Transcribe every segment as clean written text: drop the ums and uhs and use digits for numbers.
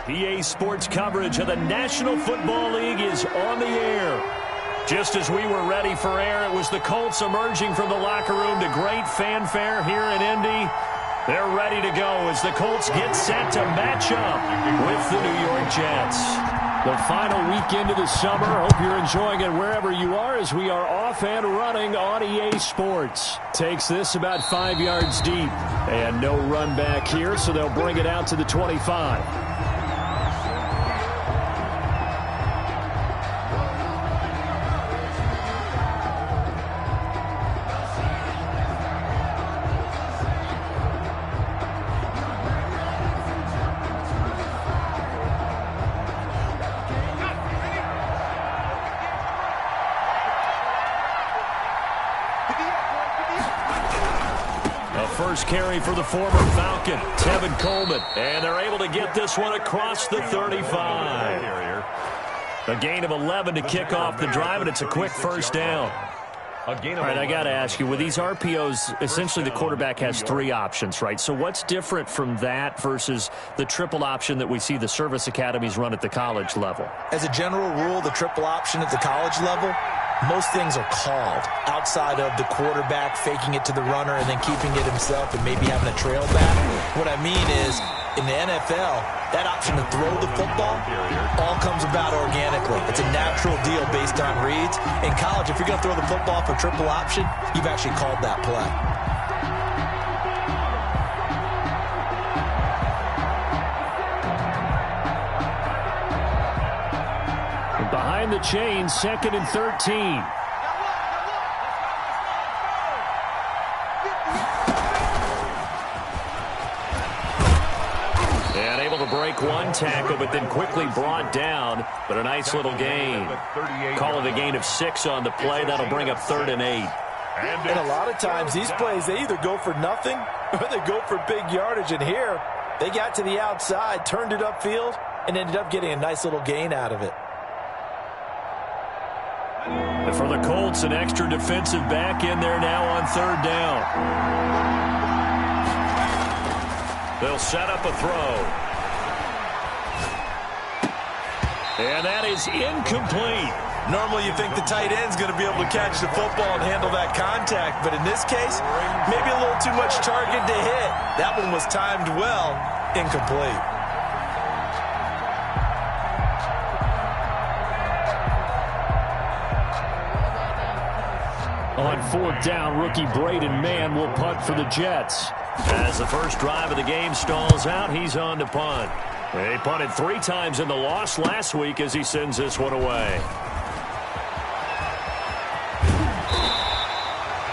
EA Sports coverage of the National Football League is on the air. Just as we were ready for air, it was the Colts emerging from the locker room to great fanfare here in Indy. They're ready to go as the Colts get set to match up with the New York Jets. The final weekend of the summer. Hope you're enjoying it wherever you are as we are off and running on EA Sports. Takes this about 5 yards deep. And no run back here, so they'll bring it out to the 25. First carry for the former Falcon, Tevin Coleman. And they're able to get this one across the 35. A gain of 11 to kick off the drive, and it's a quick first down. All right, I got to ask you, with these RPOs, essentially the quarterback has three options, right? So what's different from that versus the triple option that we see the service academies run at the college level? As a general rule, the triple option at the college level, most things are called outside of the quarterback faking it to the runner and then keeping it himself and maybe having a trail back. What I mean is, in the NFL, that option to throw the football all comes about organically. It's a natural deal based on reads. In college, if you're going to throw the football for triple option, you've actually called that play. Behind the chains, 2nd and 13. And able to break one tackle, but then quickly brought down. But a nice little gain. Call it a gain of 6 on the play. That'll bring up 3rd and 8. And a lot of times, these plays, they either go for nothing or they go for big yardage. And here, they got to the outside, turned it upfield, and ended up getting a nice little gain out of it. And for the Colts, an extra defensive back in there now on 3rd down. They'll set up a throw. And that is incomplete. Normally you think the tight end's going to be able to catch the football and handle that contact, but in this case, maybe a little too much target to hit. That one was timed well, incomplete. On 4th down, rookie Braden Mann will punt for the Jets. As the first drive of the game stalls out, he's on to punt. He punted 3 times in the loss last week as he sends this one away.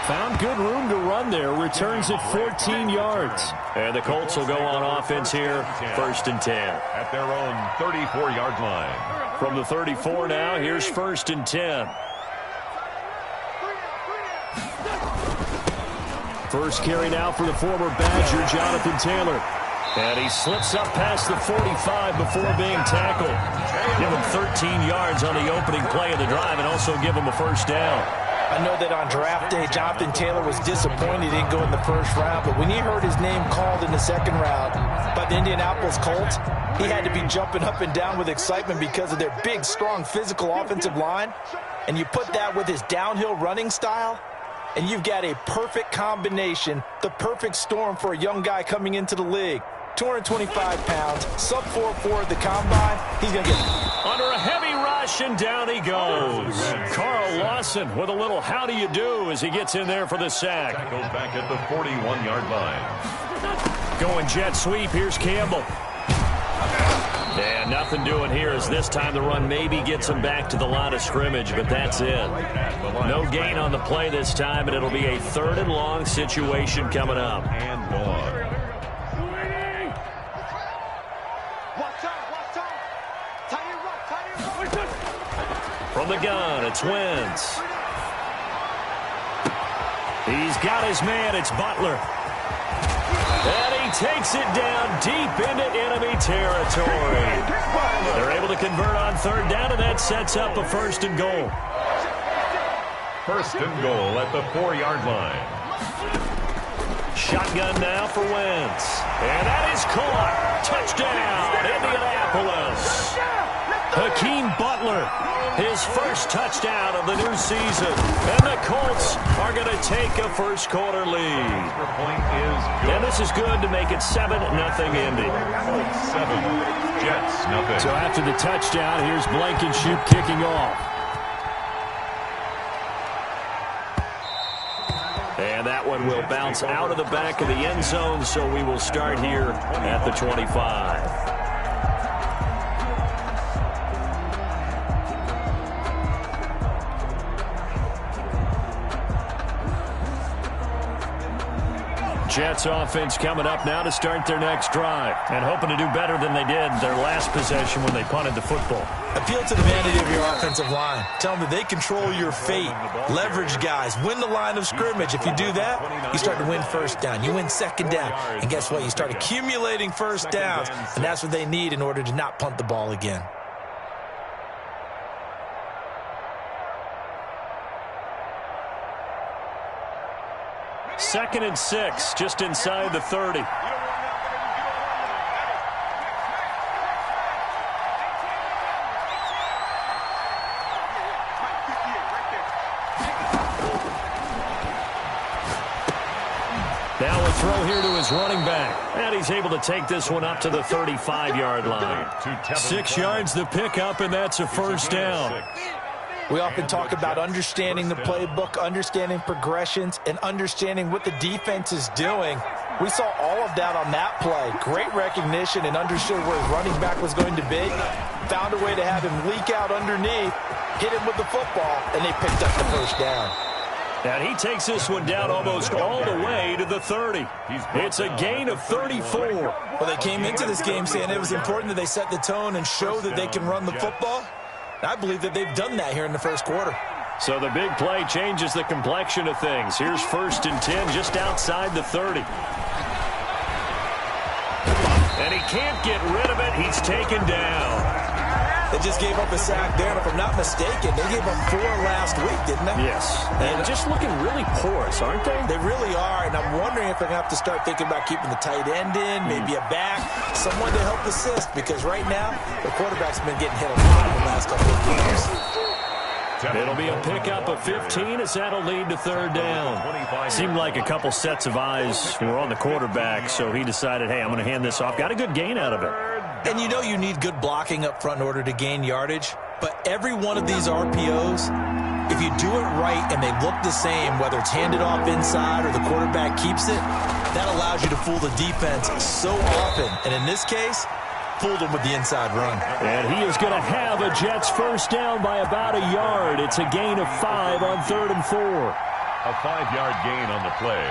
Found good room to run there. Returns at 14 yards. And the Colts will go on offense here, 1st and 10. At their own 34-yard line. From the 34 now, here's 1st and 10. First carry now for the former Badger, Jonathan Taylor. And he slips up past the 45 before being tackled. Give him 13 yards on the opening play of the drive and also give him a first down. I know that on draft day, Jonathan Taylor was disappointed he didn't go in the first round, but when he heard his name called in the 2nd round by the Indianapolis Colts, he had to be jumping up and down with excitement because of their big, strong, physical offensive line. And you put that with his downhill running style, and you've got a perfect combination, the perfect storm for a young guy coming into the league. 225 pounds, sub 4.4 at the combine. He's going to get under a heavy rush, and down he goes. Carl Lawson with a little how do you do as he gets in there for the sack. Tackled back at the 41-yard line. Going jet sweep, here's Campbell. And nothing doing here as this time the run maybe gets him back to the line of scrimmage, but that's it. No gain on the play this time, and it'll be a 3rd and long situation coming up. And long. From the gun, it's Wentz. He's got his man, it's Butler. And he takes it down deep into enemy territory. They're able to convert on 3rd down, and that sets up a 1st and goal. 1st and goal at the 4-yard line. Shotgun now for Wentz. And that is caught. Touchdown, Indianapolis. His first touchdown of the new season. And the Colts are going to take a first-quarter lead. And this is good to make it 7-0 Indy. 7, Jets, nothing. So after the touchdown, here's Blankenship kicking off. And that one will bounce out of the back of the end zone, so we will start here at the 25. Jets offense coming up now to start their next drive and hoping to do better than they did their last possession when they punted the football. Appeal to the vanity of your offensive line. Tell them that they control your fate. Leverage guys. Win the line of scrimmage. If you do that, you start to win first down. You win second down. And guess what? You start accumulating first downs. And that's what they need in order to not punt the ball again. Second and 6, just inside the 30. Now a throw here to his running back. And he's able to take this one up to the 35-yard line. 6 yards the pickup, and that's a first down. We often talk about understanding the playbook, understanding progressions, and understanding what the defense is doing. We saw all of that on that play. Great recognition and understood where his running back was going to be. Found a way to have him leak out underneath, hit him with the football, and they picked up the first down. And he takes this one down almost all the way to the 30. It's a gain of 34. Well, they came into this game saying it was important that they set the tone and show that they can run the football. I believe that they've done that here in the first quarter. So the big play changes the complexion of things. Here's 1st and 10 just outside the 30. And he can't get rid of it. He's taken down. They just gave up a sack there, and if I'm not mistaken, they gave up 4 last week, didn't they? Yes. And just looking really porous, aren't they? They really are, and I'm wondering if they're going to have to start thinking about keeping the tight end in, maybe a back, someone to help assist, because right now, the quarterback's been getting hit a lot in the last couple of games. It'll be a pickup of 15 as that'll lead to 3rd down. Seemed like a couple sets of eyes were on the quarterback, so he decided, hey, I'm going to hand this off. Got a good gain out of it. And you know you need good blocking up front in order to gain yardage, but every one of these RPOs, if you do it right and they look the same, whether it's handed off inside or the quarterback keeps it, that allows you to fool the defense so often. And in this case, fooled them with the inside run. And he is going to have a Jets first down by about a yard. It's a gain of 5 on 3rd and 4. A 5-yard gain on the play.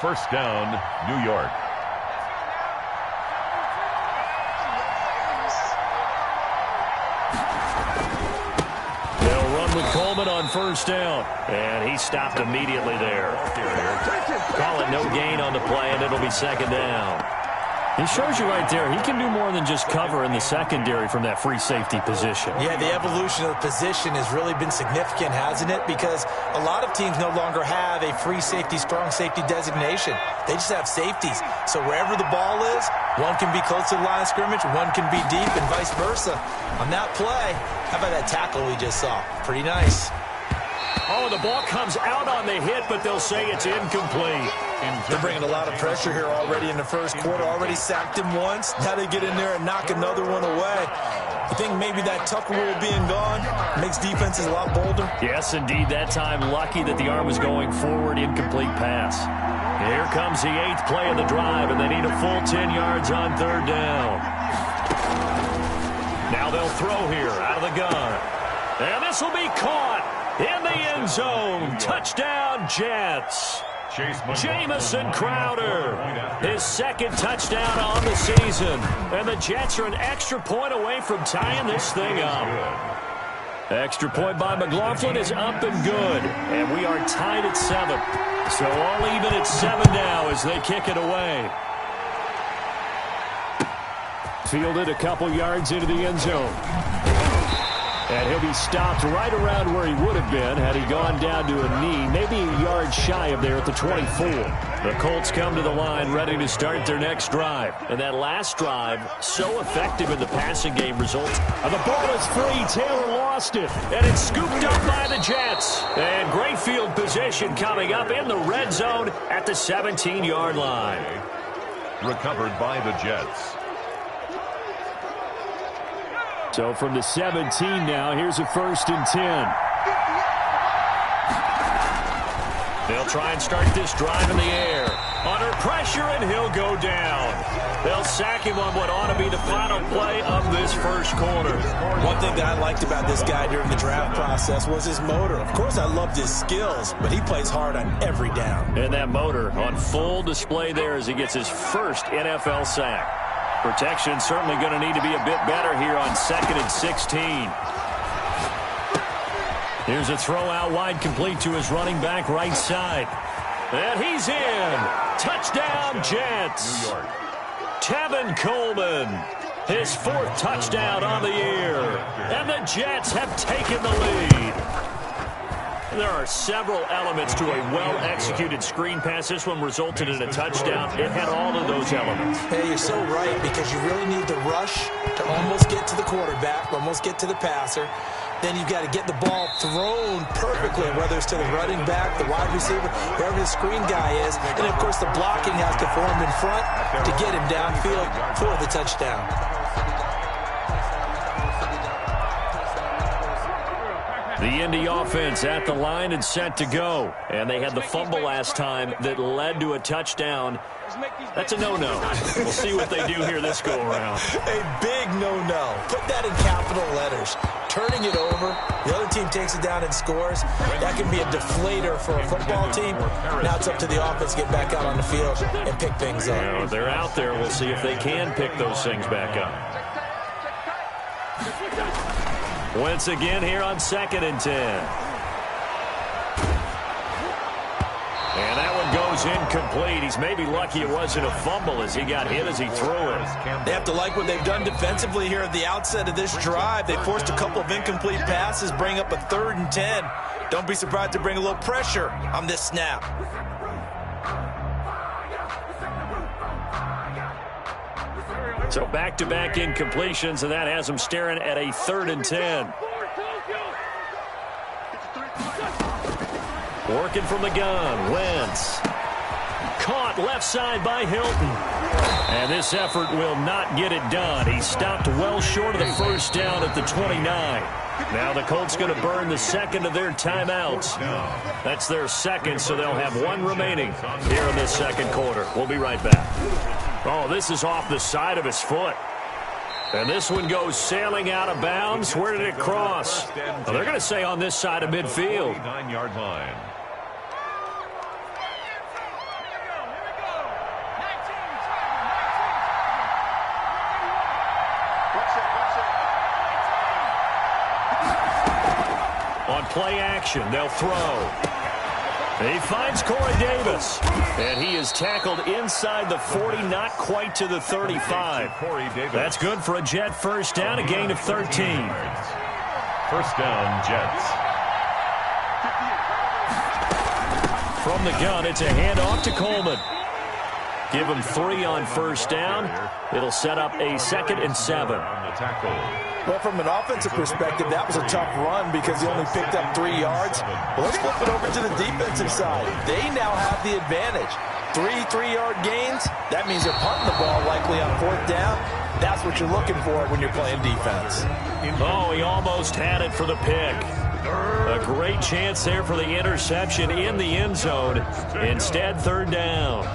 First down, New York. With Coleman on first down. And he stopped immediately there. Call it no gain on the play, and it'll be 2nd down. He shows you right there, he can do more than just cover in the secondary from that free safety position. Yeah, the evolution of the position has really been significant, hasn't it? Because a lot of teams no longer have a free safety, strong safety designation. They just have safeties. So wherever the ball is, one can be close to the line of scrimmage, one can be deep, and vice versa. On that play, how about that tackle we just saw? Pretty nice. Oh, the ball comes out on the hit, but they'll say it's incomplete. They're bringing a lot of pressure here already in the first quarter. Already sacked him once. Now they get in there and knock another one away. I think maybe that Tucker rule being gone makes defenses a lot bolder. Yes, indeed. That time, lucky that the arm was going forward. Incomplete pass. Here comes the 8th play of the drive, and they need a full 10 yards on 3rd down. Now they'll throw here out of the gun. And this will be caught in the end zone. Touchdown, Jets. Jamison Crowder, his 2nd touchdown on the season. And the Jets are an extra point away from tying this thing up. Extra point by McLaughlin is up and good. And we are tied at 7. So all even at 7 now as they kick it away. Fielded a couple yards into the end zone. And he'll be stopped right around where he would have been had he gone down to a knee, maybe a yard shy of there at the 24. The Colts come to the line ready to start their next drive. And that last drive, so effective in the passing game, results. And the ball is free. Taylor lost it. And it's scooped up by the Jets. And great field position coming up in the red zone at the 17-yard line. Recovered by the Jets. So from the 17 now, here's a 1st and 10. They'll try and start this drive in the air. Under pressure, and he'll go down. They'll sack him on what ought to be the final play of this first quarter. One thing that I liked about this guy during the draft process was his motor. Of course, I loved his skills, but he plays hard on every down. And that motor on full display there as he gets his first NFL sack. Protection certainly going to need to be a bit better here on 2nd and 16. Here's a throw out wide, complete to his running back right side. And he's in. Touchdown, Jets. New York. Tevin Coleman, his 4th touchdown on the year. And the Jets have taken the lead. There are several elements to a well-executed screen pass. This one resulted in a touchdown. It had all of those elements. Hey, you're so right, because you really need the rush to almost get to the quarterback, almost get to the passer. Then you've got to get the ball thrown perfectly, whether it's to the running back, the wide receiver, wherever the screen guy is. And, of course, the blocking has to form in front to get him downfield for the touchdown. The Indy offense at the line and set to go. And they had the fumble last time that led to a touchdown. That's a no-no. We'll see what they do here this go-around. A big no-no. Put that in capital letters. Turning it over, the other team takes it down and scores. That can be a deflator for a football team. Now it's up to the offense to get back out on the field and pick things up. Well, they're out there. We'll see if they can pick those things back up. Once again here on 2nd and 10. And that one goes incomplete. He's maybe lucky it wasn't a fumble as he got hit as he threw it. They have to like what they've done defensively here at the outset of this drive. They forced a couple of incomplete passes, bring up a 3rd and 10. Don't be surprised to bring a little pressure on this snap. So back-to-back incompletions, and that has them staring at a 3rd and 10. Working from the gun, Wentz. Caught left side by Hilton. And this effort will not get it done. He stopped well short of the first down at the 29. Now the Colts going to burn the 2nd of their timeouts. That's their 2nd, so they'll have 1 remaining here in this 2nd quarter. We'll be right back. Oh, this is off the side of his foot. And this one goes sailing out of bounds. Where did it cross? Well, they're going to say on this side of midfield. 9-yard line. On play action, they'll throw. He finds Corey Davis. And he is tackled inside the 40, not quite to the 35. That's good for a Jet first down, a gain of 13. First down, Jets. From the gun, it's a handoff to Coleman. Give him 3 on first down. It'll set up a 2nd and 7. Well, from an offensive perspective, that was a tough run because he only picked up 3 yards. Well, let's flip it over to the defensive side. They now have the advantage. 3 3-yard gains, that means they're punting the ball likely on 4th down. That's what you're looking for when you're playing defense. Oh, he almost had it for the pick. A great chance there for the interception in the end zone. Instead, 3rd down.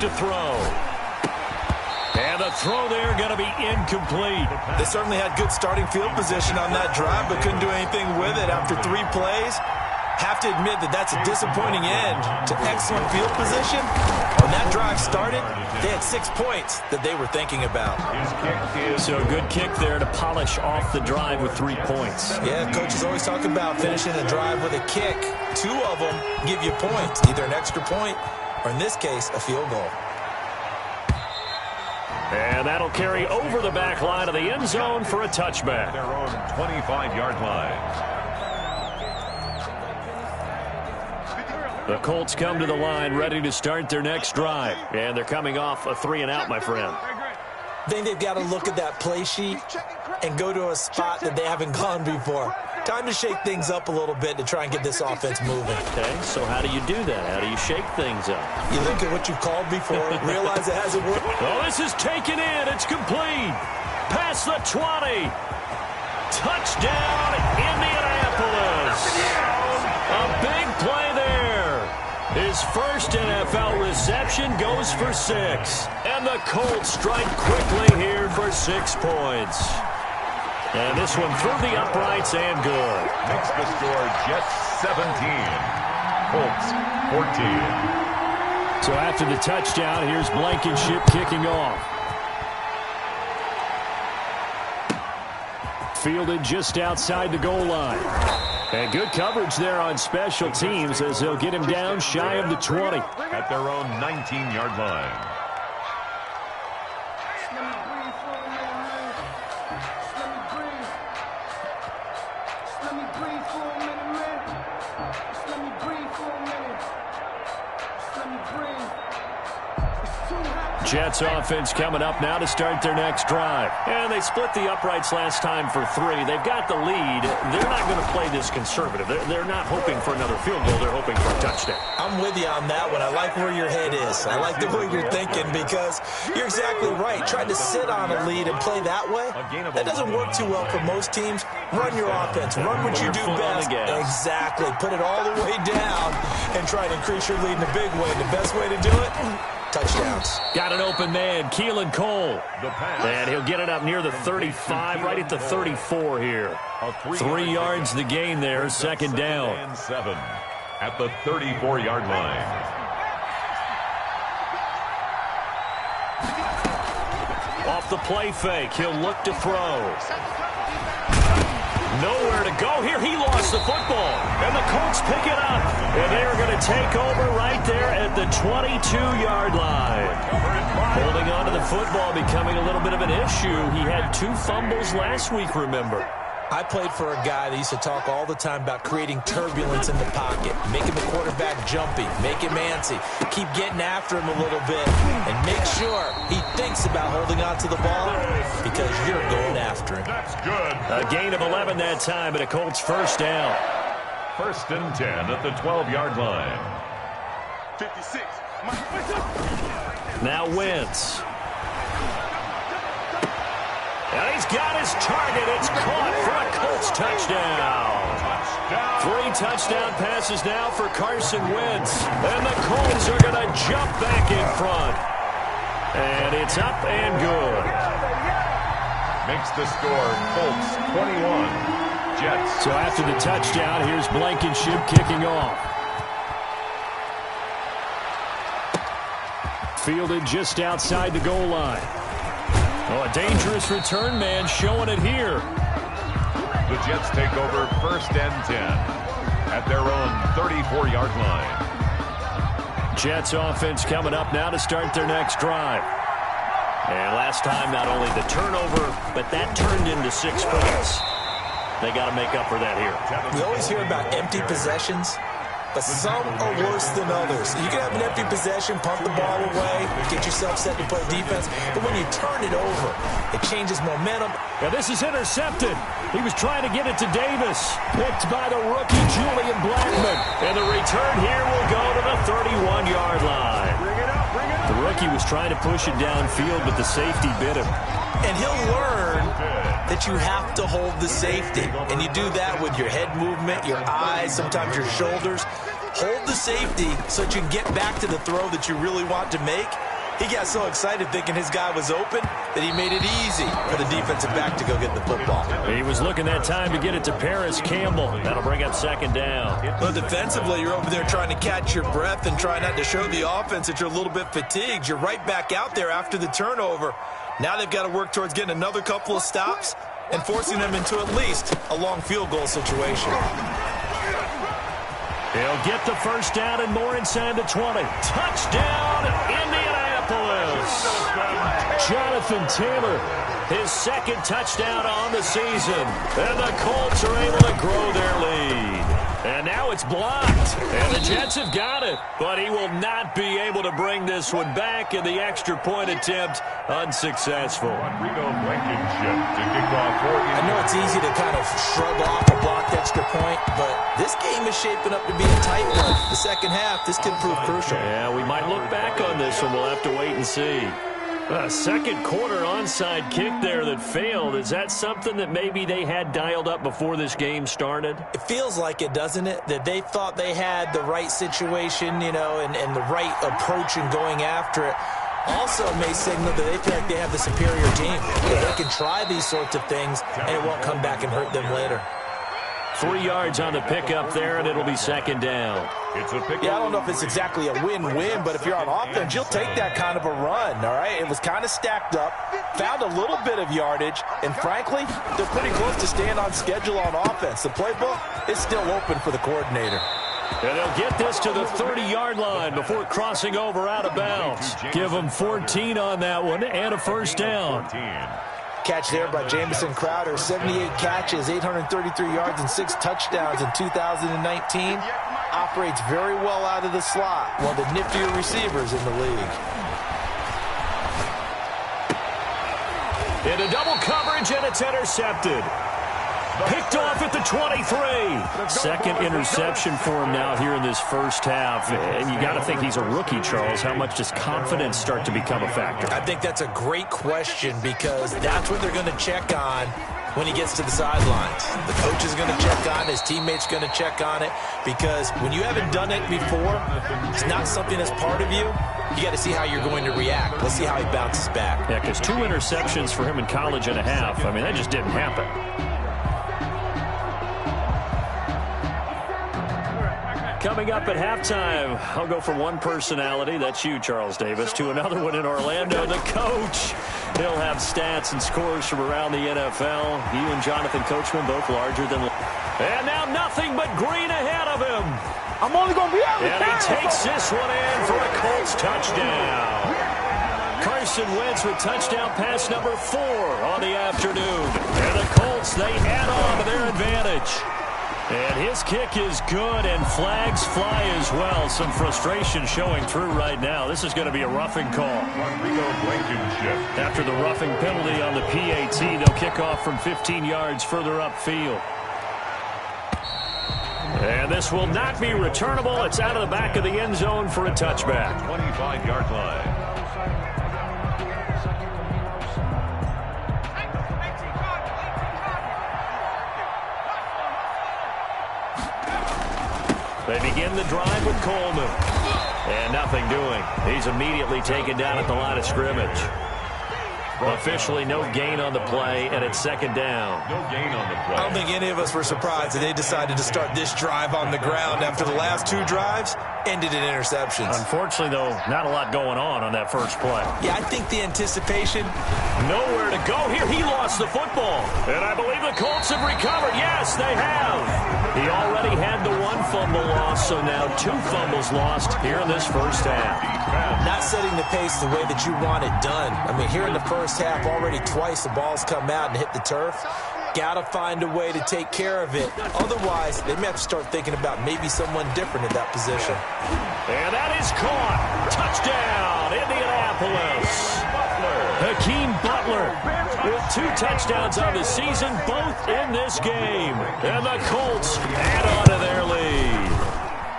To throw. And the throw there going to be incomplete. They certainly had good starting field position on that drive, but couldn't do anything with it after 3 plays. Have to admit that that's a disappointing end to excellent field position. When that drive started, they had 6 points that they were thinking about. So a good kick there to polish off the drive with 3 points. Yeah, coaches always talk about finishing a drive with a kick. 2 of them give you points, either an extra point or, in this case, a field goal. And that'll carry over the back line of the end zone for a touchback. Their own 25-yard line. The Colts come to the line ready to start their next drive. And they're coming off a 3-and-out, my friend. I think they've got to look at that play sheet and go to a spot that they haven't gone before. Time to shake things up a little bit to try and get this offense moving. Okay, so how do you do that? How do you shake things up? You look at what you've called before, realize it hasn't worked. Oh, this is taken in. It's complete. Past the 20. Touchdown, Indianapolis. A big play there. His first NFL reception goes for 6. And the Colts strike quickly here for 6 points. And this one through the uprights and good. Makes the score Jets 17. Colts 14. So after the touchdown, here's Blankenship kicking off. Fielded just outside the goal line. And good coverage there on special teams as they'll get him down shy of the 20. At their own 19-yard line. Jets offense coming up now to start their next drive. And they split the uprights last time for 3. They've got the lead. They're not going to play this conservative. They're not hoping for another field goal. They're hoping for a touchdown. I'm with you on that one. I like where your head is. I like the way you're thinking because you're exactly right. Trying to sit on a lead and play that way, that doesn't work too well for most teams. Run your offense. Run what you do best. Exactly. Put it all the way down and try to increase your lead in a big way. The best way to do it, touchdowns. Got an open man, Keelan Cole. And he'll get it up near the 35, right at the 34 here. 3 yards the gain there, second down. 7 at the 34-yard line. Off the play fake, he'll look to throw. Nowhere to go here. He lost the football. And the Colts pick it up. And they are going to take over right there at the 22-yard line. Holding on to the football becoming a little bit of an issue. He had 2 fumbles last week, remember. I played for a guy that used to talk all the time about creating turbulence in the pocket, making the quarterback jumpy, make him antsy, keep getting after him a little bit, and make sure he thinks about holding on to the ball because you're going after him. That's good. A gain of 11 that time, and a Colts first down. 1st and 10 at the 12-yard line. 56. Now Wentz. And he's got his target. It's caught for a Colts touchdown. 3 touchdown passes now for Carson Wentz. And the Colts are going to jump back in front. And it's up and good. Makes the score Colts 21. Jets. So after the touchdown, here's Blankenship kicking off. Fielded just outside the goal line. Oh, a dangerous return man showing it here. The Jets take over 1st and 10 at their own 34-yard line. Jets offense coming up now to start their next drive. And last time, not only the turnover, but that turned into 6 points. They got to make up for that here. We always hear about empty possessions, but some are worse than others. You can have an empty possession, punt the ball away, get yourself set to play defense, but when you turn it over, it changes momentum. Now this is intercepted. He was trying to get it to Davis. Picked by the rookie, Julian Blackman. And the return here will go to the 31-yard line. The rookie was trying to push it downfield, but the safety bit him. And he'll learn that you have to hold the safety. And you do that with your head movement, your eyes, sometimes your shoulders. Hold the safety so that you can get back to the throw that you really want to make. He got so excited thinking his guy was open that he made it easy for the defensive back to go get the football. He was looking that time to get it to Paris Campbell. That'll bring up second down. Well, defensively, you're over there trying to catch your breath and try not to show the offense that you're a little bit fatigued. You're right back out there after the turnover. Now they've got to work towards getting another couple of stops and forcing them into at least a long field goal situation. He'll get the first down and more inside the 20. Touchdown, Indianapolis. Jonathan Taylor, his second touchdown on the season. And the Colts are able to grow their lead. And now it's blocked. And the Jets have got it. But he will not be able to bring this one back, in the extra point attempt unsuccessful. Rodrigo Blankenship to kick off for I know it's easy to kind of shrug off a blocked extra point, but this game is shaping up to be a tight one. The second half, this could prove crucial. Yeah, we might look back on this one. We'll have to wait and see. Second quarter onside kick there that failed. Is that something that maybe they had dialed up before this game started? It feels like it, doesn't it? That they thought they had the right situation, you know, and the right approach in going after it. Also may signal that they feel like they have the superior team. They can try these sorts of things, and it won't come back and hurt them later. 3 yards on the pickup there, and it'll be second down. It's a pickup. Yeah, I don't know if it's exactly a win-win, but if you're on offense, you'll take that kind of a run, all right? It was kind of stacked up, found a little bit of yardage, and frankly, they're pretty close to staying on schedule on offense. The playbook is still open for the coordinator. And they'll get this to the 30-yard line before crossing over out of bounds. Give them 14 on that one and a first down. Catch there by Jamison Crowder, 78 catches, 833 yards, and 6 touchdowns in 2019. Operates very well out of the slot, one of the niftier receivers in the league. Into double coverage, and it's intercepted. Picked off at the 23. Second interception for him now here in this first half. And you got to think he's a rookie, Charles. How much does confidence start to become a factor? I think that's a great question, because that's what they're going to check on when he gets to the sidelines. The coach is going to check on it. His teammates going to check on it, because when you haven't done it before, it's not something that's part of you. You got to see how you're going to react. Let's see how he bounces back. Yeah, because 2 interceptions for him in college and a half. I mean, that just didn't happen. Coming up at halftime, I'll go from one personality, that's you, Charles Davis, to another one in Orlando, the coach. He'll have stats and scores from around the NFL. He and Jonathan Coachman both larger than... And now nothing but green ahead of him. I'm only going to be able to... And he takes this one in for a Colts touchdown. Carson Wentz with touchdown pass number 4 on the afternoon. And the Colts, they add on to their advantage. And his kick is good, and flags fly as well. Some frustration showing through right now. This is going to be a roughing call. Rodrigo Blankenship. After the roughing penalty on the PAT, they'll kick off from 15 yards further upfield. And this will not be returnable. It's out of the back of the end zone for a touchback. 25-yard line. They begin the drive with Coleman. And nothing doing. He's immediately taken down at the line of scrimmage. Officially no gain on the play, and it's second down. No gain on the play. I don't think any of us were surprised that they decided to start this drive on the ground after the last 2 drives ended in interceptions. Unfortunately, though, not a lot going on that first play. Yeah, I think the anticipation... Nowhere to go here. He lost the football. And I believe the Colts have recovered. Yes, they have. He already had the 1 fumble loss, so now 2 fumbles lost here in this first half. Not setting the pace the way that you want it done. I mean, here in the first half, already twice the ball's come out and hit the turf. Got to find a way to take care of it. Otherwise, they may have to start thinking about maybe someone different in that position. And that is caught. Touchdown, Indianapolis. Hakeem Butler with 2 touchdowns on the season, both in this game. And the Colts add on to their lead.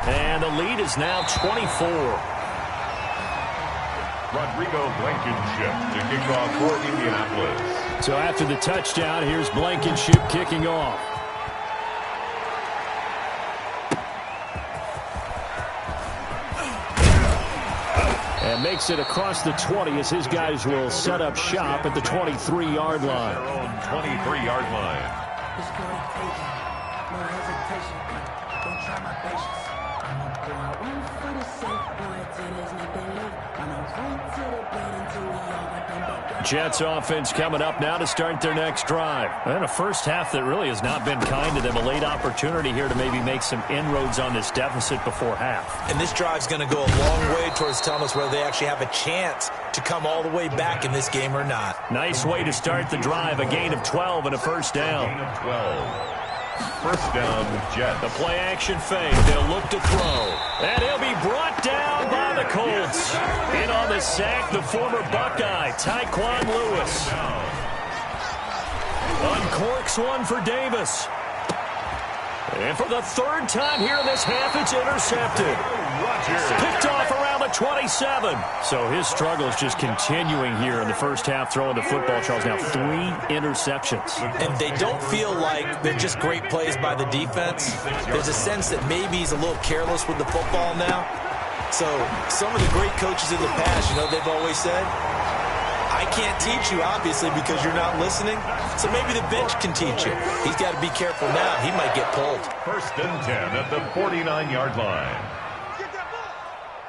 And the lead is now 24. Rodrigo Blankenship to kick off for Indianapolis. So after the touchdown, here's Blankenship kicking off. And makes it across the 20 as his guys will set up shop at the 23-yard line. Their own 23-yard line. Jets offense coming up now to start their next drive. And a first half that really has not been kind to them. A late opportunity here to maybe make some inroads on this deficit before half. And this drive's going to go a long way towards telling us whether they actually have a chance to come all the way back in this game or not. Nice way to start the drive. A gain of 12 and a first down. Gain of 12. First down, Jets. The play action fake. They'll look to throw. And he'll be brought down by the Colts. In on the sack, the former Buckeye, Tyquan Lewis. Uncorks one for Davis. And for the third time here in this half, it's intercepted. Picked off around the 27. So his struggles just continuing here in the first half throwing the football, Charles. Now 3 interceptions. And they don't feel like they're just great plays by the defense. There's a sense that maybe he's a little careless with the football now. So some of the great coaches in the past, you know, they've always said, I can't teach you, obviously, because you're not listening. So maybe the bench can teach you. He's got to be careful now. He might get pulled. First and 10 at the 49-yard line.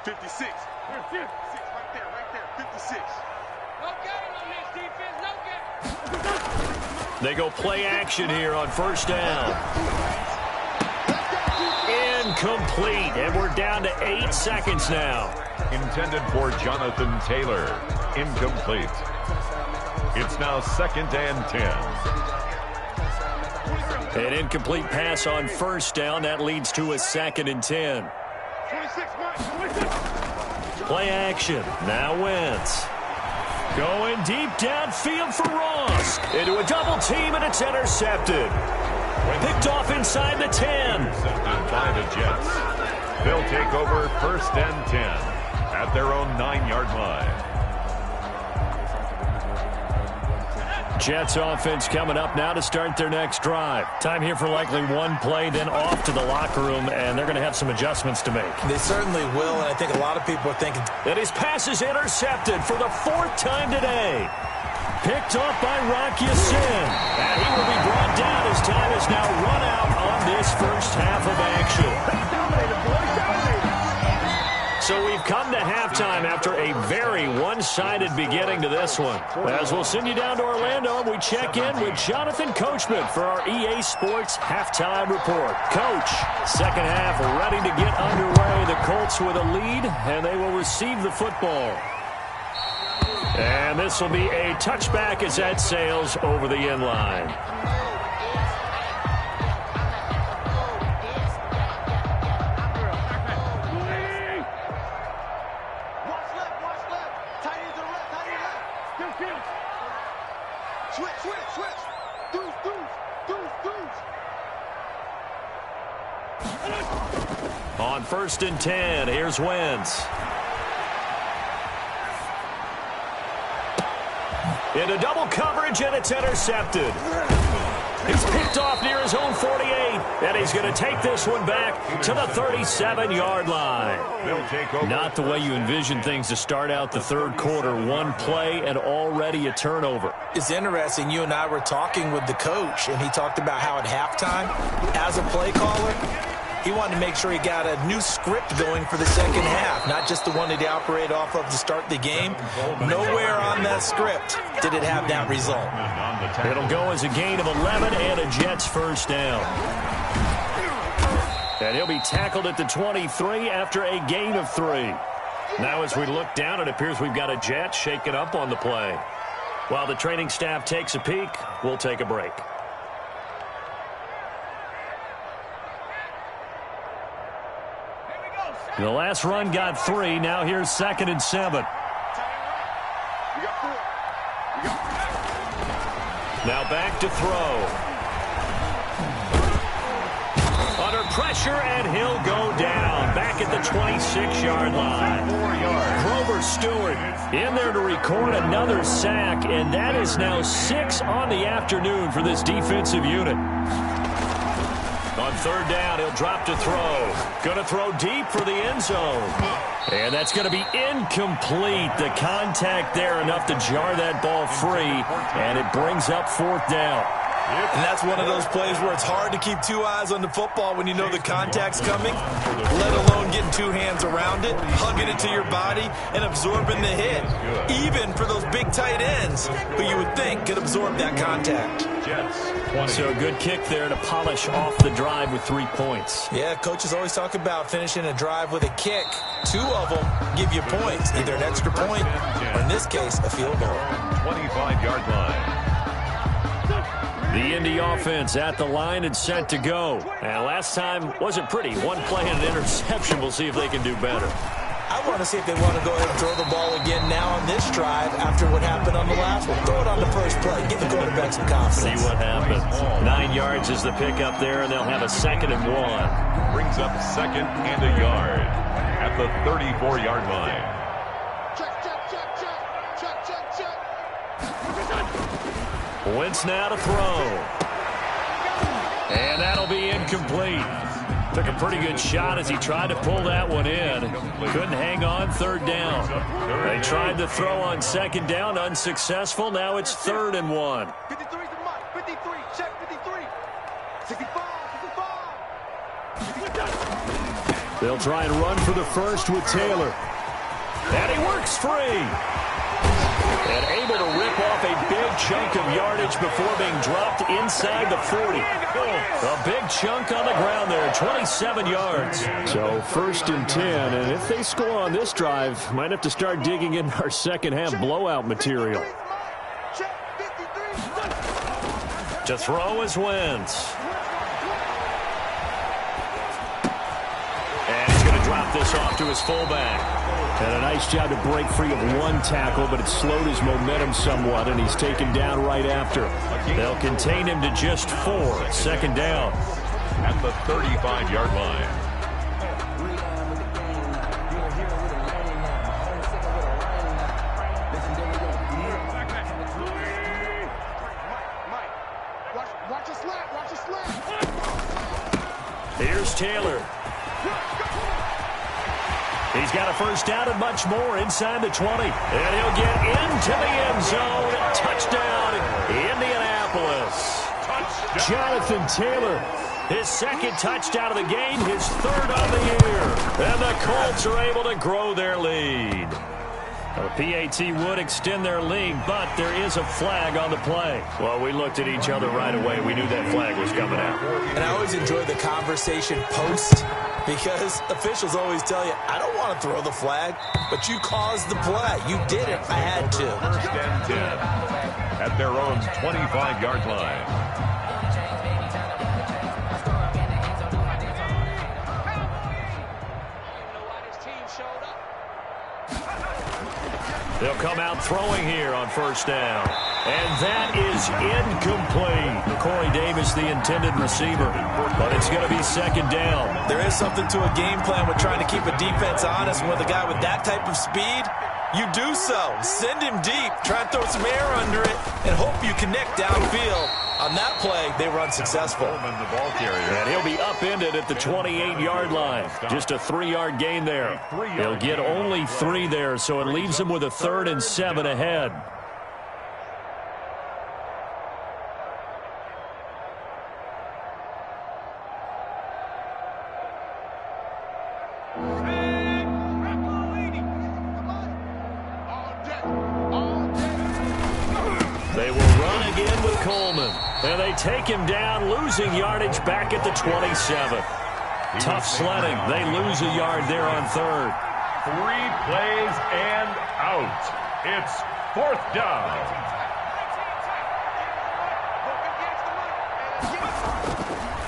56. 56. Right there. 56. No game on this defense. No game. They go play action here on first down. Incomplete. And we're down to 8 seconds now. Intended for Jonathan Taylor. Incomplete. It's now 2nd and 10. An incomplete pass on first down. That leads to a 2nd and 10. 26. Play action. Now Wentz. Going deep downfield for Ross. Into a double team, and it's intercepted. Picked off inside the 10. Intercepted by the Jets. They'll take over 1st and 10 at their own 9-yard line. Jets offense coming up now to start their next drive. Time here for likely one play, then off to the locker room, and they're going to have some adjustments to make. They certainly will, and I think a lot of people are thinking that his pass is intercepted for the 4th time today. Picked off by Rock Ya-Sin, and he will be brought down as time is now run out on this first half of action. So we've come to halftime after a very one-sided beginning to this one. As we'll send you down to Orlando, we check in with Jonathan Coachman for our EA Sports Halftime Report. Coach, second half ready to get underway. The Colts with a lead, and they will receive the football. And this will be a touchback as that sails over the end line. On 1st and 10, here's Wentz. Into double coverage, and it's intercepted. He's picked off near his own 48, and he's going to take this one back to the 37-yard line. They'll take over. Not the way you envision things to start out the third quarter. One play and already a turnover. It's interesting. You and I were talking with the coach, and he talked about how at halftime, as a play caller, he wanted to make sure he got a new script going for the second half, not just the one that he operated off of to start the game. Nowhere on that script did it have that result. It'll go as a gain of 11 and a Jets first down. And he'll be tackled at the 23 after a gain of 3. Now as we look down, it appears we've got a Jet shaken up on the play. While the training staff takes a peek, we'll take a break. The last run got 3. Now here's 2nd and 7. Now back to throw. Under pressure, and he'll go down. Back at the 26-yard line. Grover Stewart in there to record another sack, and that is now 6 on the afternoon for this defensive unit. On third down, he'll drop to throw. Going to throw deep for the end zone. And that's going to be incomplete. The contact there enough to jar that ball free, and it brings up fourth down. And that's one of those plays where it's hard to keep two eyes on the football when you know the contact's coming, let alone getting two hands around it, hugging it to your body, and absorbing the hit. Even for those big tight ends who you would think could absorb that contact. So a good kick there to polish off the drive with 3 points. Yeah, coaches always talk about finishing a drive with a kick. 2 of them give you points, either an extra point or, in this case, a field goal. 25-yard line. The Indy offense at the line and set to go. And last time wasn't pretty. One play and an interception. We'll see if they can do better. I want to see if they want to go ahead and throw the ball again now on this drive after what happened on the last one. Throw it on the first play. Give the quarterback some confidence. See what happens. 9 yards is the pickup there, and they'll have a 2nd and 1. Brings up 2nd and a yard at the 34-yard line. Wentz now to throw. And that'll be incomplete. Took a pretty good shot as he tried to pull that one in. Couldn't hang on third down. They tried to throw on 2nd down, unsuccessful. Now it's 3rd and 1. 53 is the mark. 53, check 53. 65, 65. They'll try and run for the first with Taylor. And he works free. And able to rip off a big chunk of yardage before being dropped inside the 40. A big chunk on the ground there, 27 yards. So 1st and 10, and if they score on this drive, might have to start digging in our second half blowout material. To throw is Wentz. And he's going to drop this off to his fullback. And a nice job to break free of one tackle, but it slowed his momentum somewhat, and he's taken down right after. They'll contain him to just 4. 2nd down. At the 35-yard line. Watch a slant, watch a slant. Here's Taylor. He's got a first down and much more inside the 20. And he'll get into the end zone. Touchdown, Indianapolis. Jonathan Taylor, his 2nd touchdown of the game, his 3rd of the year. And the Colts are able to grow their lead. The PAT would extend their lead, but there is a flag on the play. Well, we looked at each other right away. We knew that flag was coming out. And I always enjoy the conversation post, because officials always tell you, I don't want to throw the flag, but you caused the play. You did it. I had to. 1st and 10 at their own 25-yard line. They'll come out throwing here on 1st down. And that is incomplete. Corey Davis, the intended receiver. But it's going to be 2nd down. There is something to a game plan with trying to keep a defense honest. And with a guy with that type of speed, you do so. Send him deep. Try and throw some air under it and hope you connect downfield. On that play, they were unsuccessful. The ball carrier. And he'll be upended at the 28-yard line. Just a 3-yard gain there. He'll get only 3 there, so it leaves him with a 3rd and 7 ahead. They will run again with Coleman. And they take him down, losing yardage back at the 27. Tough sledding. They lose a yard there on 3rd. 3 plays and out. It's 4th down.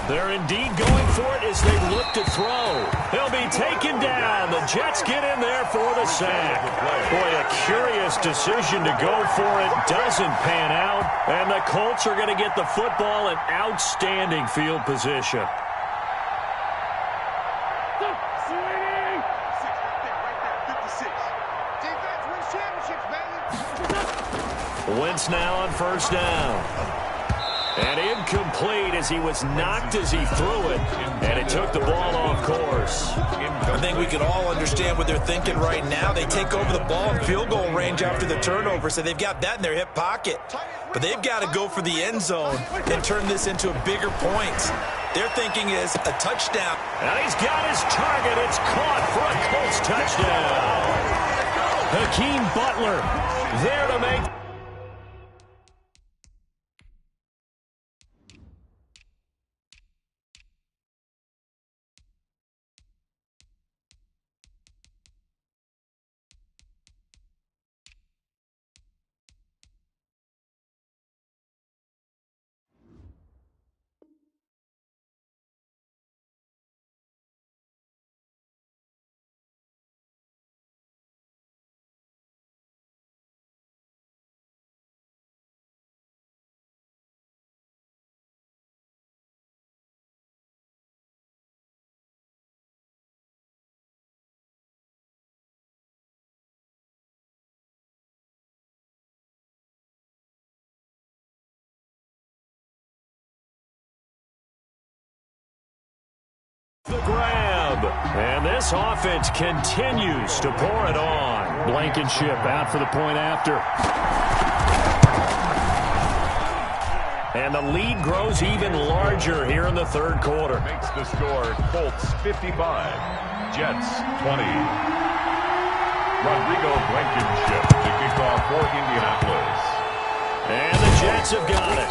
They're indeed going for it as they look to throw. They'll be taken down. The Jets get in there for the sack. Boy, a curious decision to go for it. Doesn't pan out. And the Colts are going to get the football in outstanding field position. Wentz now on 1st down. And incomplete as he was knocked as he threw it, and it took the ball off course. I think we can all understand what they're thinking right now. They take over the ball in field goal range after the turnover, so they've got that in their hip pocket. But they've got to go for the end zone and turn this into a bigger point. Their thinking is a touchdown. And he's got his target. It's caught for a Colts touchdown. Hakeem Butler there to make... The grab, and this offense continues to pour it on. Blankenship out for the point after. And the lead grows even larger here in the third quarter. Makes the score Colts 55, Jets 20. Rodrigo Blankenship to kick off for Indianapolis. And the Jets have got it.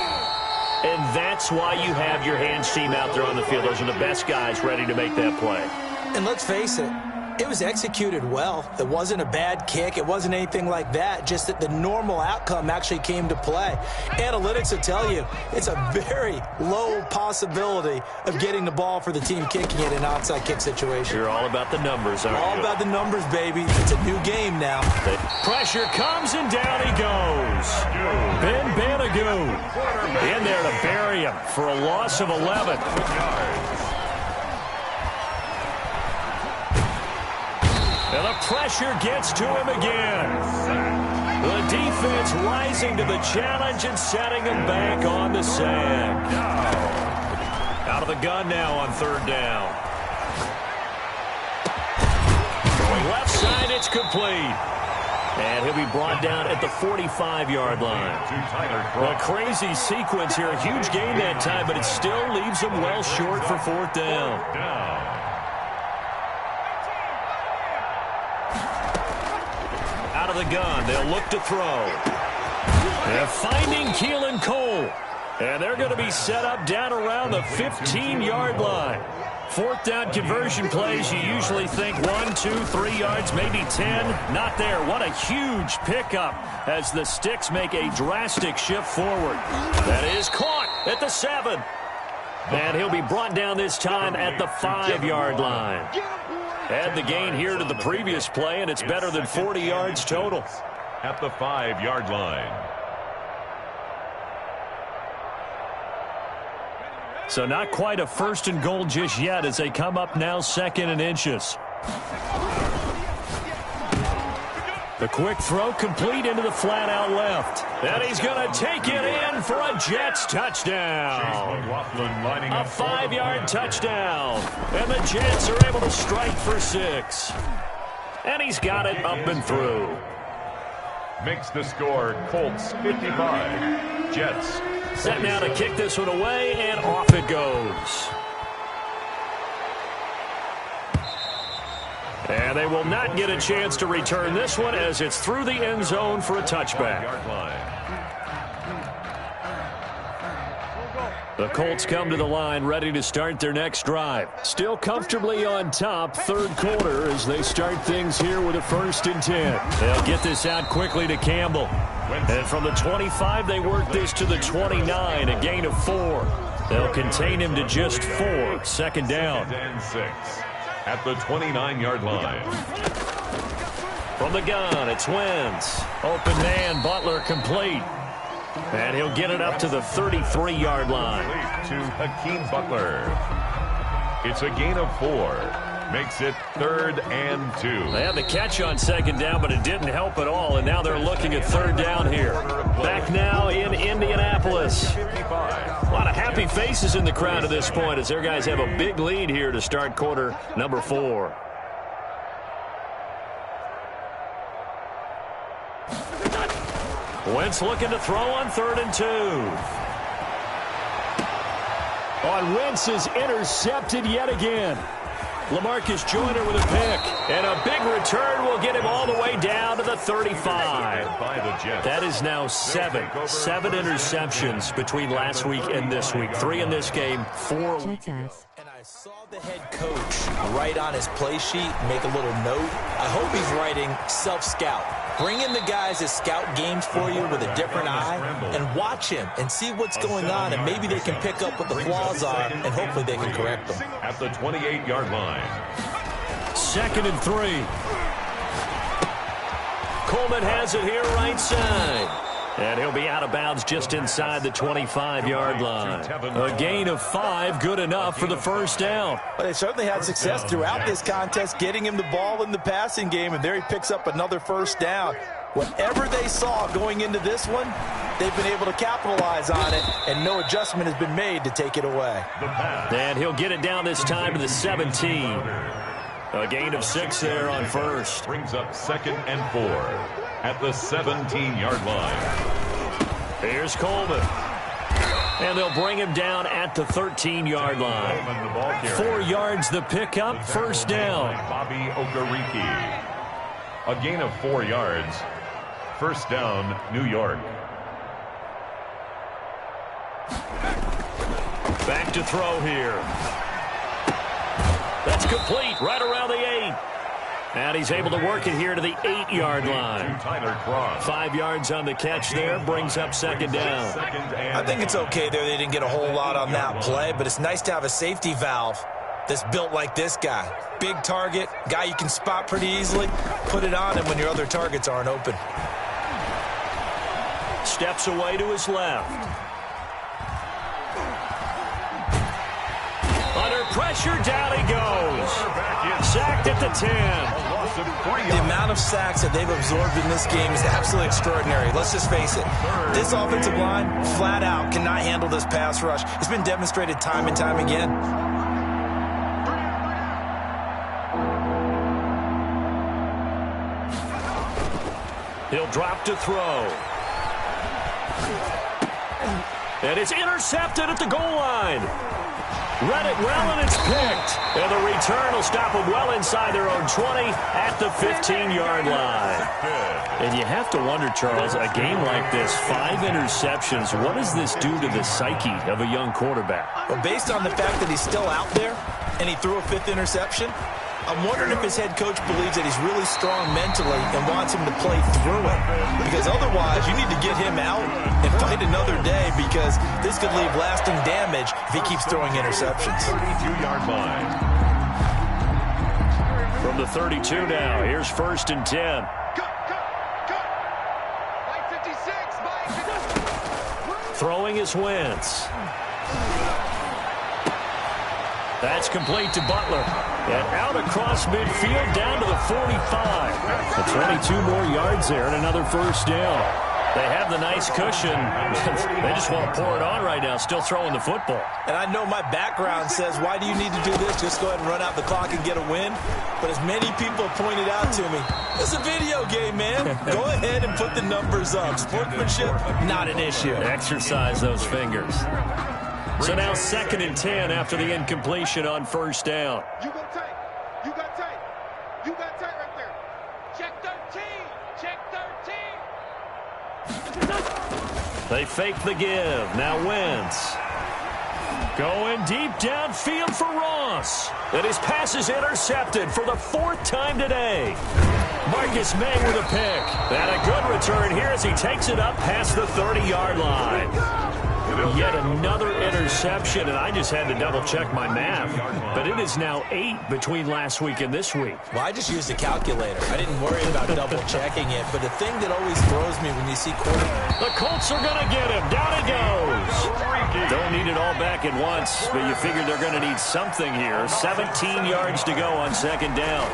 And that's why you have your hands team out there on the field. Those are the best guys ready to make that play. And let's face it, it was executed well. It wasn't a bad kick. It wasn't anything like that. Just that the normal outcome actually came to play. Analytics will tell you it's a very low possibility of getting the ball for the team kicking it in an onside kick situation. You're all about the numbers, aren't you? All about the numbers, baby. It's a new game now. The pressure comes, and down he goes. Ben Banagoo in there to bury him for a loss of 11. And the pressure gets to him again. The defense rising to the challenge and setting him back on the sand. Out of the gun now on third down. Going left side, it's complete. And he'll be brought down at the 45-yard line. A crazy sequence here. A huge gain that time, but it still leaves him well short for fourth down. Out of the gun, they'll look to throw. They're finding Keelan Cole. And they're going to be set up down around the 15-yard line. Fourth down conversion plays, you usually think 1, 2, 3 yards, maybe 10. Not there. What a huge pickup as the Sticks make a drastic shift forward. That is caught at the 7. And he'll be brought down this time at the 5-yard line. Add the gain here to the previous play, and it's better than 40 yards total. At the 5-yard line. So not quite a first and goal just yet as they come up now second and inches. The quick throw complete into the flat out left. And he's going to take it in for a Jets touchdown. A 5-yard touchdown. And the Jets are able to strike for 6. And he's got it up and through. Makes the score Colts 55, Jets. Set now to kick this one away, and off it goes. And they will not get a chance to return this one as it's through the end zone for a touchback. The Colts come to the line ready to start their next drive. Still comfortably on top, third quarter as they start things here with a 1st and 10. They'll get this out quickly to Campbell. And from the 25, they work this to the 29, a gain of 4. They'll contain him to just 4, second down. And 6 at the 29-yard line. From the gun, it's Wentz. Open man, Butler complete. And he'll get it up to the 33-yard line. To Hakeem Butler. It's a gain of 4. Makes it 3rd and 2. They had the catch on 2nd down, but it didn't help at all, and now they're looking at 3rd down here. Back now in Indianapolis. A lot of happy faces in the crowd at this point as their guys have a big lead here to start quarter number 4. Wentz looking to throw on 3rd and 2. On Wentz is intercepted yet again. LaMarcus Joyner with a pick. And a big return will get him all the way down to the 35. That is now 7 interceptions between last week and this week. 3 in this game, 4. And I saw the head coach write on his play sheet, make a little note. I hope he's writing self-scout. Bring in the guys that scout games for you with a different eye and watch him and see what's going on, and maybe they can pick up what the flaws are, and hopefully they can correct them. At the 28-yard line. 2nd and 3. Coleman has it here right side. And he'll be out of bounds just inside the 25-yard line. A gain of 5, good enough for the first down. Well, they certainly had success throughout this contest getting him the ball in the passing game, and there he picks up another first down. Whatever they saw going into this one, they've been able to capitalize on it, and no adjustment has been made to take it away. And he'll get it down this time to the 17. A gain of 6 there on first. Brings up 2nd and 4. At the 17-yard line. Here's Coleman. And they'll bring him down at the 13-yard line. 4 yards the pickup, first down. Bobby Okereke. A gain of 4 yards. First down, New York. Back to throw here. That's complete right around the 8. And he's able to work it here to the 8-yard line. 5 yards on the catch there, brings up 2nd down. I think it's okay there. They didn't get a whole lot on that play, but it's nice to have a safety valve that's built like this guy. Big target, guy you can spot pretty easily. Put it on him when your other targets aren't open. Steps away to his left. Under pressure, down he goes. Sacked at the 10. The amount of sacks that they've absorbed in this game is absolutely extraordinary. Let's just face it. This offensive line, flat out, cannot handle this pass rush. It's been demonstrated time and time again. He'll drop to throw. And it's intercepted at the goal line. Read it well, and it's picked. And the return will stop them well inside their own 20 at the 15-yard line. And you have to wonder, Charles, a game like this, 5 interceptions, what does this do to the psyche of a young quarterback? Well, based on the fact that he's still out there and he threw a 5th interception, I'm wondering if his head coach believes that he's really strong mentally and wants him to play through it. Because otherwise, you need to get him out and fight another day, because this could leave lasting damage if he keeps throwing interceptions. 32-yard line. From the 32 now, here's 1st and 10. Mike 56, Mike. Throwing is Wentz. That's complete to Butler. And out across midfield down to the 45. The 22 more yards there and another first down. They have the nice cushion. They just want to pour it on right now, still throwing the football. And I know my background says, why do you need to do this? Just go ahead and run out the clock and get a win. But as many people pointed out to me, it's a video game, man. Go ahead and put the numbers up. Sportsmanship, not an issue. Exercise those fingers. So now 2nd and 10 after the incompletion on first down. You go tight. You got tight. You got tight right there. Check 13. Check 13. They fake the give. Now Wentz. Going deep downfield for Ross. And his pass is intercepted for the 4th time today. Marcus May with a pick. And a good return here as he takes it up past the 30-yard line. Yet another interception, and I just had to double-check my math. But it is now 8 between last week and this week. Well, I just used a calculator. I didn't worry about double-checking it. But the thing that always throws me when you see quarterbacks. The Colts are going to get him. Down he goes. Don't need need it all back at once, but you figure they're going to need something here. 17 yards to go on second down.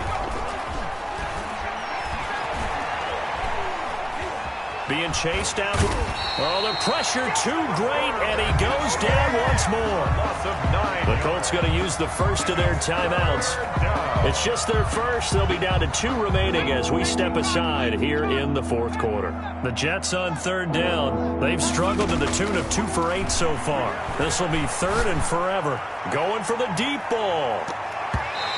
Being chased down. Oh, the pressure too great, and he goes down once more. The Colts going to use the first of their timeouts. It's just their first. They'll be down to 2 remaining as we step aside here in the fourth quarter. The Jets on third down. They've struggled to the tune of 2 for 8 so far. This will be third and forever. Going for the deep ball.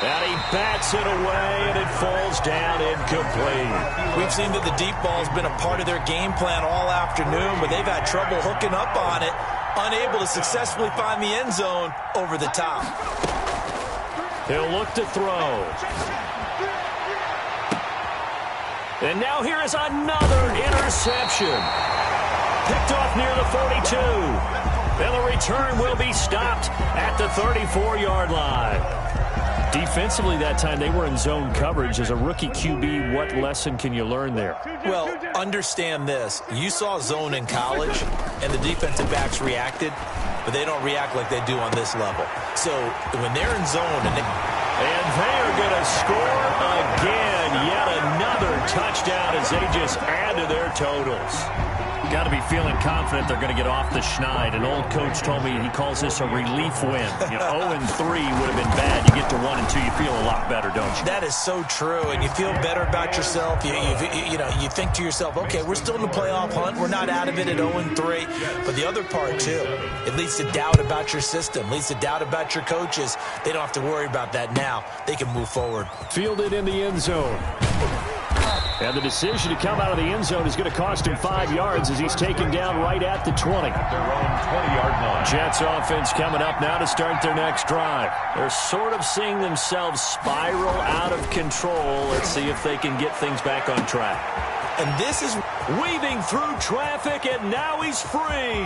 And he bats it away, and it falls down incomplete. We've seen that the deep ball has been a part of their game plan all afternoon, but they've had trouble hooking up on it, unable to successfully find the end zone over the top. He'll look to throw. And now here is another interception. Picked off near the 42. And the return will be stopped at the 34-yard line. Defensively that time, they were in zone coverage. As a rookie QB, what lesson can you learn there? Well, understand this. You saw zone in college, and the defensive backs reacted, but they don't react like they do on this level. So when they're in zone, and they are going to score again. Yet another touchdown as they just add to their totals. Got to be feeling confident they're going to get off the schneid. An old coach told me he calls this a relief win. 0-3 would have been bad. You get to 1-2, you feel a lot better, don't you? That is so true, and you feel better about yourself. You think to yourself, okay, we're still in the playoff hunt. We're not out of it at 0-3. But the other part, too, it leads to doubt about your system, leads to doubt about your coaches. They don't have to worry about that now. They can move forward. Fielded in the end zone. And the decision to come out of the end zone is going to cost him 5 yards as he's taken down right at the 20. At their own 20-yard line. Jets offense coming up now to start their next drive. They're sort of seeing themselves spiral out of control. Let's see if they can get things back on track. And this is weaving through traffic, and now he's free.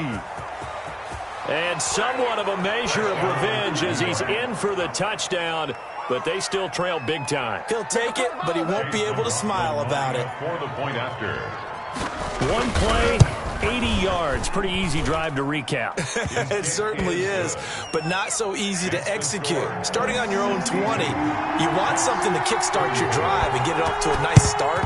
And somewhat of a measure of revenge as he's in for the touchdown. But they still trail big time. He'll take it, but he won't be able to smile about it. For the point after. One play, 80 yards. Pretty easy drive to recap. It certainly is, but not so easy to execute. Starting on your own 20, you want something to kickstart your drive and get it off to a nice start.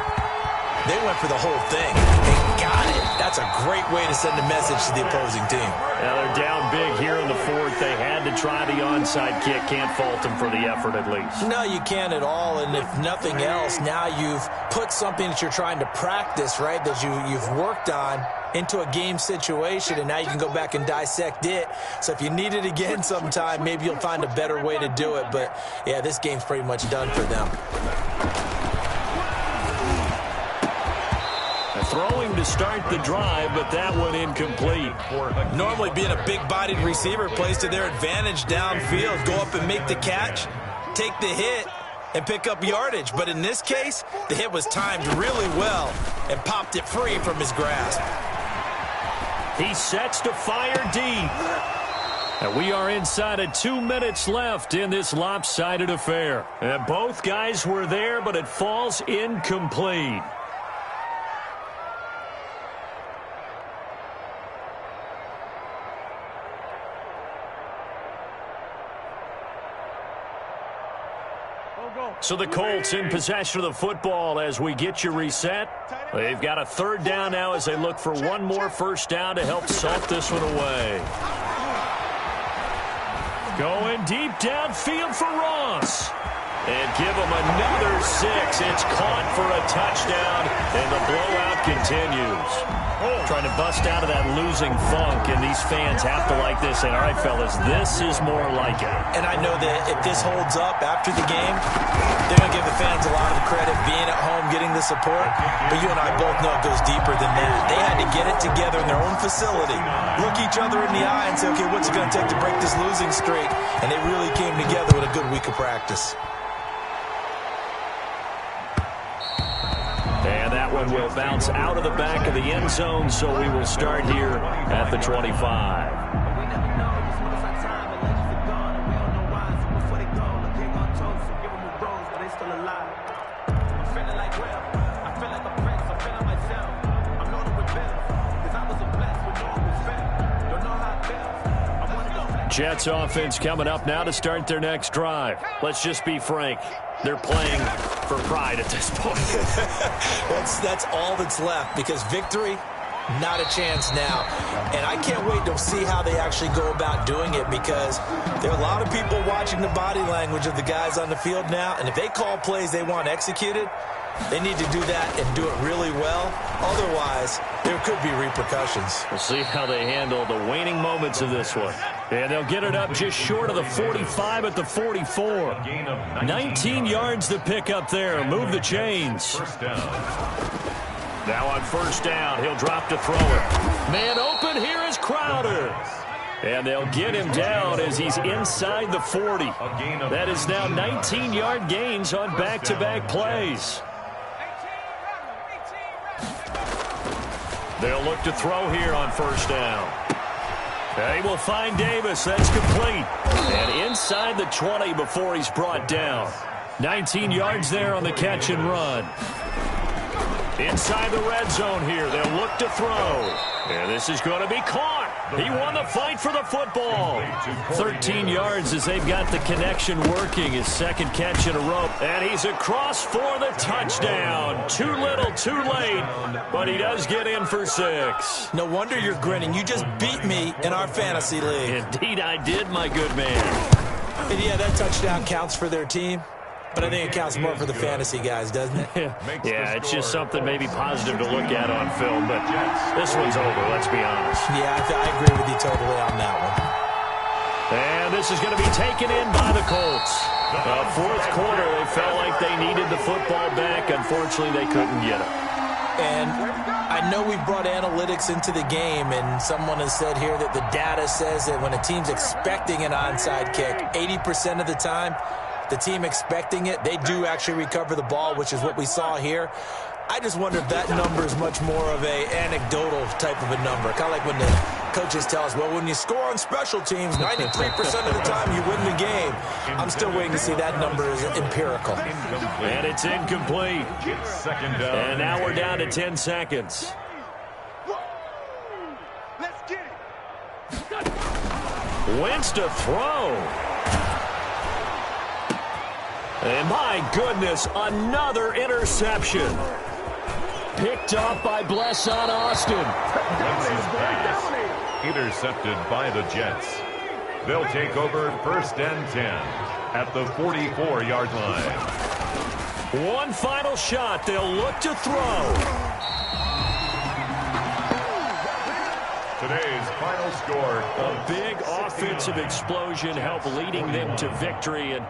They went for the whole thing. They got it. That's a great way to send a message to the opposing team. Now they're down big here in the fourth. They had to try the onside kick. Can't fault them for the effort at least. No, you can't at all. And if nothing else, now you've put something that you're trying to practice, right, that you've worked on into a game situation, and now you can go back and dissect it. So if you need it again sometime, maybe you'll find a better way to do it. But, yeah, this game's pretty much done for them. Throwing to start the drive, but that one incomplete. Normally being a big-bodied receiver plays to their advantage downfield. Go up and make the catch, take the hit, and pick up yardage. But in this case, the hit was timed really well and popped it free from his grasp. He sets to fire deep. And we are inside of 2 minutes left in this lopsided affair. And both guys were there, but it falls incomplete. So the Colts in possession of the football as we get you reset. They've got a third down now as they look for one more first down to help salt this one away. Going deep downfield for Ross. And give him another 6. It's caught for a touchdown, and the blowout continues. Trying to bust out of that losing funk, and these fans have to like this. And all right, fellas, this is more like it. And I know that if this holds up after the game, they're going to give the fans a lot of credit being at home, getting the support. But you and I both know it goes deeper than that. They had to get it together in their own facility, look each other in the eye and say, okay, what's it going to take to break this losing streak? And they really came together with a good week of practice. And that one will bounce out of the back of the end zone, so we will start here at the 25. Jets offense coming up now to start their next drive. Let's just be frank. They're playing for pride at this point. That's all that's left, because victory, not a chance now. And I can't wait to see how they actually go about doing it, because there are a lot of people watching the body language of the guys on the field now, and if they call plays they want executed, they need to do that and do it really well. Otherwise, there could be repercussions. We'll see how they handle the waning moments of this one. And they'll get it up just short of the 45 at the 44. 19 yards to pick up there. Move the chains. First down. Now on first down, he'll drop to throw it. Man open, here is Crowder. And they'll get him down as he's inside the 40. That is now 19-yard gains on back-to-back plays. They'll look to throw here on first down. They will find Davis. That's complete. And inside the 20 before he's brought down. 19 yards there on the catch and run. Inside the red zone here. They'll look to throw. And this is going to be caught. He won the fight for the football. 13 yards as they've got the connection working. His second catch in a row. And he's across for the touchdown. Too little, too late. But he does get in for 6. No wonder you're grinning. You just beat me in our fantasy league. Indeed I did, my good man. And yeah, that touchdown counts for their team. But I think it counts more for the fantasy guys, doesn't it? Yeah, it's just something maybe positive to look at on film, but this one's over, let's be honest. Yeah, I agree with you totally on that one. And this is going to be taken in by the Colts. Fourth quarter, they felt like they needed the football back. Unfortunately, they couldn't get it. And I know we've brought analytics into the game, and someone has said here that the data says that when a team's expecting an onside kick, 80% of the time, the team expecting it, they do actually recover the ball, which is what we saw here. I just wonder if that number is much more of a anecdotal type of a number. Kind of like when the coaches tell us, well, when you score on special teams, 93% of the time you win the game. I'm still waiting to see that number is empirical. And it's incomplete. Second down. And now we're down to 10 seconds. Let's get it. Wentz to throw. And my goodness, another interception. Picked up by Blesson Austin. Wentz's pass intercepted by the Jets. They'll take over first and 10 at the 44-yard line. One final shot. They'll look to throw. Today's final score. A big offensive explosion helped leading them to victory. And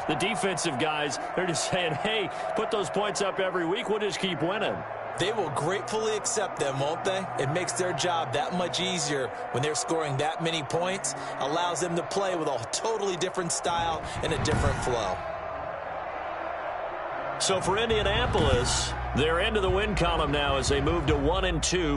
the defensive guys, they're just saying, hey, put those points up every week. We'll just keep winning. They will gratefully accept them, won't they? It makes their job that much easier when they're scoring that many points. Allows them to play with a totally different style and a different flow. So for Indianapolis, they're into the win column now as they move to 1-2.